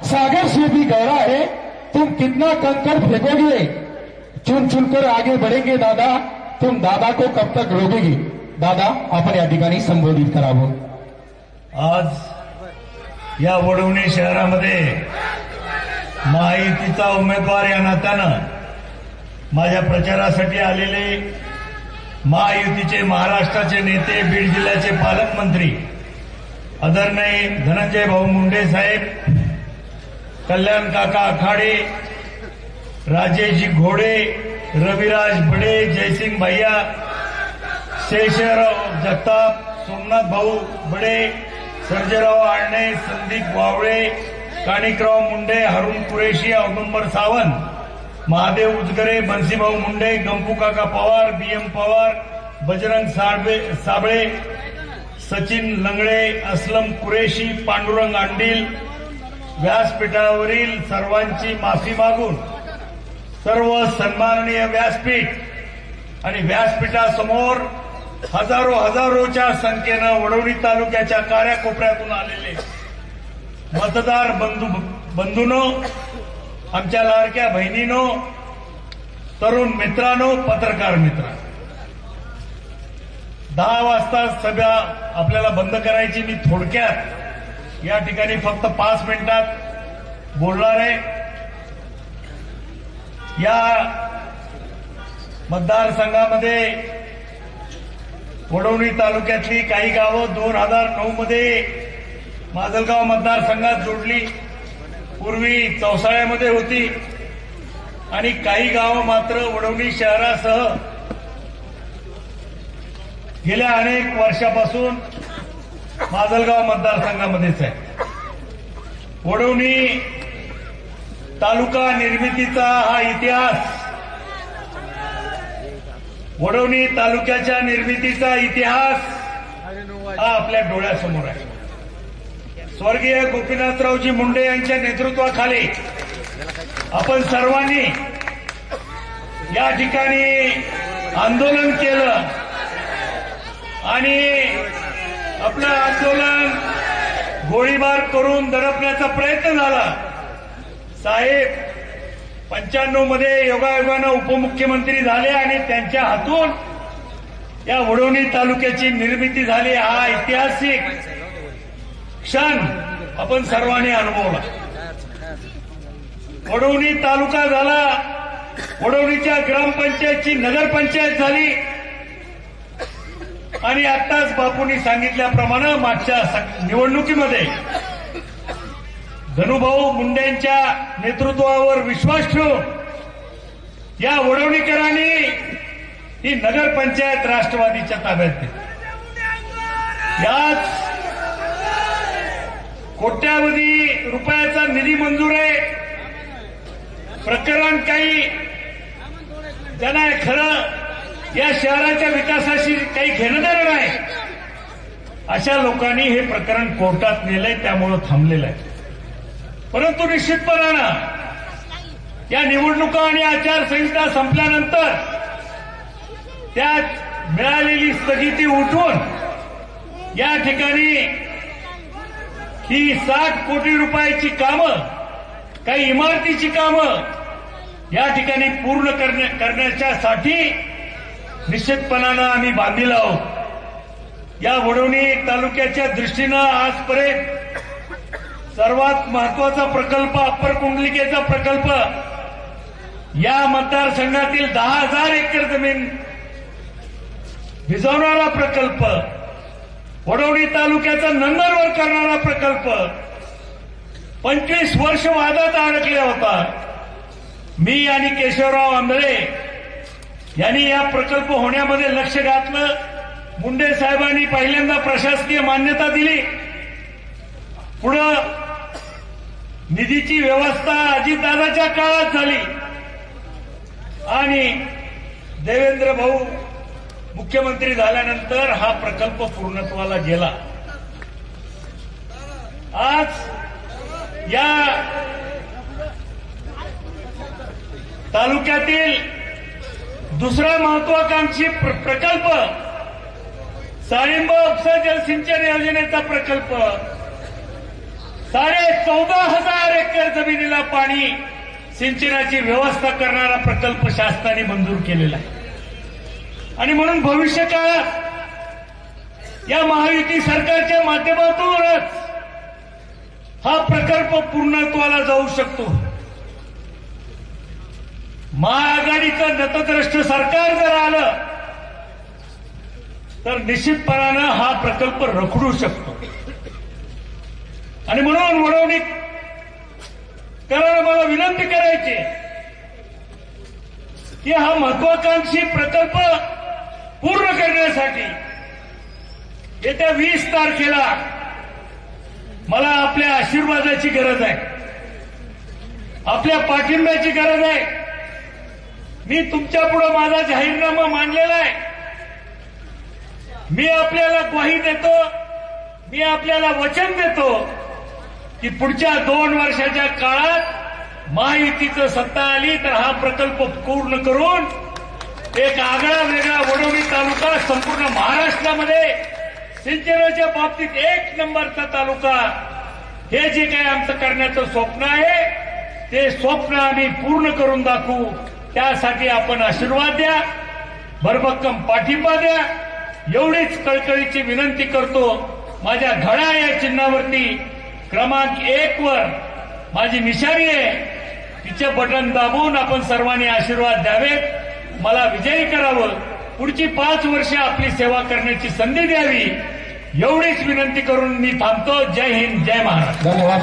सागर से भी गहरा है, तुम कितना कंकड़ फेंकोगे, चुन चुनकर आगे बढ़ेंगे दादा, तुम दादा को कब तक रोकेगे। दादा आपण या ठिकाणी संबोधित करावं। आज या वडवणी शहरामध्ये महायुतीचा उमेदवार या नात्यानं माझ्या प्रचारासाठी आलेले महायुतीचे महाराष्ट्राचे नेते, बीड जिल्ह्याचे पालकमंत्री आदरणीय धनंजय भाऊ मुंडे साहेब, कल्याण काका आखाडे, राजेशजी घोडे, रविराज बडे, जयसिंग भैया, शेषराव जगताप, सोमनाथ भाऊ बडे, सर्जेराव आळणे, संदीप वावळे, कानिकराव मुंडे, हरुण कुरेशी, औदुंबर सावंत, महादेव उजगरे, बंसीभाऊ मुंडे, गंपू काका पवार, बीएम पवार, बजरंग साबळे, सचिन लंगडे, असलम कुरेशी, पांडुरंग अंडील, व्यासपीठावरील सर्वांची माफी मागून सर्व सन्माननीय व्यासपीठ आणि व्यासपीठासमोर हजारोच्या संख्येनं वडवणी तालुक्याच्या काऱ्याकोपऱ्यातून आलेले मतदार बंधूंनो, आमच्या लाडक्या बहिणींनो, तरुण मित्रांनो, पत्रकार मित्रांनो, 10 वाजता सभा आपल्याला बंद करायची। मी थोडक्यात या ठिकाणी फक्त 5 मिनिटात बोलणार आहे। या मतदारसंघामध्ये वडवणी तालुक्यातली काही गावं 2009 मध्ये माजलगाव मतदारसंघात जोडली, पूर्वी चौसाळ्यामध्ये होती, आणि काही गावं मात्र वडवणी शहरासह गेल्या अनेक वर्षापासून माजलगाव मतदारसंघामध्येच आहे। वडवणी तालुका निर्मितीचा हा इतिहास, वडवणी तालुक्याच्या निर्मितीचा इतिहास हा आपल्या डोळ्यासमोर आहे। स्वर्गीय गोपीनाथरावजी मुंडे यांच्या नेतृत्वाखाली आपण सर्वांनी या ठिकाणी आंदोलन केलं आणि आपलं आंदोलन गोळीबार करून दडपण्याचा प्रयत्न झाला। साहेब 95 मध्ये योगायोगानं उपमुख्यमंत्री झाले आणि त्यांच्या हातून या वडवणी तालुक्याची निर्मिती झाली। हा ऐतिहासिक क्षण आपण सर्वांनी अनुभवला। वडवणी तालुका झाला, वडवणीच्या ग्रामपंचायतची नगरपंचायत झाली, आणि आताच बापूंनी सांगितल्याप्रमाणे मागच्या निवडणुकीमध्ये धनुभाऊ मुंडेंच्या नेतृत्वावर विश्वास ठेवून या वडवणीकरांनी ही नगरपंचायत राष्ट्रवादीच्या ताब्यात दिली। याच कोट्यावधी रुपयाचा निधी मंजूर आहे। प्रकरण काही ज्यांना खरं या शहराच्या विकासाशी काही घेणं देणं नाही, अशा लोकांनी हे प्रकरण कोर्टात नेलंय, त्यामुळे थांबलेलं आहे। परंतु निश्चितपणानं या निवडणुका आणि आचारसंहिता संपल्यानंतर त्यात मिळालेली स्थगिती उठवून या ठिकाणी ही 60 कोटी रुपयाची कामं, काही इमारतीची कामं या ठिकाणी पूर्ण करण्याच्यासाठी निश्चितपणानं आम्ही बांधील आहोत। या वडवणी तालुक्याच्या दृष्टीनं आजपर्यंत सर्वात महत्वाचा प्रकल्प अप्पर कुंडलिकेचा प्रकल्प, या मतदारसंघातील 10,000 एकर जमीन भिजवणारा प्रकल्प, वडवणी तालुक्याचा नंबरवर करणारा प्रकल्प 25 वर्ष वादात अडकला होता। मी आणि केशवराव आंधळे यांनी या प्रकल्प होण्यामध्ये लक्ष घातलं। मुंडे साहेबांनी पहिल्यांदा प्रशासकीय मान्यता दिली, पुढं निधीची व्यवस्था अजितदादाच्या काळात झाली आणि देवेंद्र भाऊ मुख्यमंत्री झाल्यानंतर हा प्रकल्प पूर्णत्वाला गेला। आज या तालुक्यातील दुसरा महत्वाकांक्षी प्रकल्प साळिंब उपसा जलसिंचन योजनेचा प्रकल्प 14,500 एकर जमिनीला पाणी सिंचनाची व्यवस्था करणारा प्रकल्प शासनाने मंजूर केलेला आहे. आणि म्हणून भविष्य काळात या महायुती सरकारच्या माध्यमातूनच हा प्रकल्प पूर्णत्वाला जाऊ शकतो. महाआघाडीचं नतद्रष्ट सरकार जर आलं तर निश्चितपणानं हा प्रकल्प रखडू शकतो. आणि म्हणून वडवणीक करायला मला विनंती करायची की हा महत्वाकांक्षी प्रकल्प पूर्ण करण्यासाठी येत्या 20 तारखेला मला आपल्या आशीर्वादाची गरज आहे, आपल्या पाठिंब्याची गरज आहे. मी तुमच्यापुढे माझा जाहीरनामा मांडलेला आहे. मी आपल्याला ग्वाही देतो, मी आपल्याला वचन देतो की पुढच्या 2 वर्षाच्या काळात महायुतीचं सत्ता आली तर हा प्रकल्प पूर्ण करून एक आगळा वेगळा वडोली तालुका संपूर्ण महाराष्ट्रामध्ये सिंचनाच्या बाबतीत 1 नंबरचा तालुका, हे जे काही आमचं करण्याचं स्वप्न आहे ते स्वप्न आम्ही पूर्ण करून दाखवू. त्यासाठी आपण आशीर्वाद द्या, भरभक्कम पाठिंबा द्या, एवढीच कळकळीची विनंती करतो. माझ्या घड्याळ या चिन्हावरती क्रमांक 1 वर माझी निशाणी आहे, तिचे बटन दाबून आपण सर्वांनी आशीर्वाद द्यावेत, मला विजयी करावं, पुढची 5 वर्ष आपली सेवा करण्याची संधी द्यावी, एवढीच विनंती करून मी थांबतो. जय हिंद, जय महाराष्ट्र. धन्यवाद.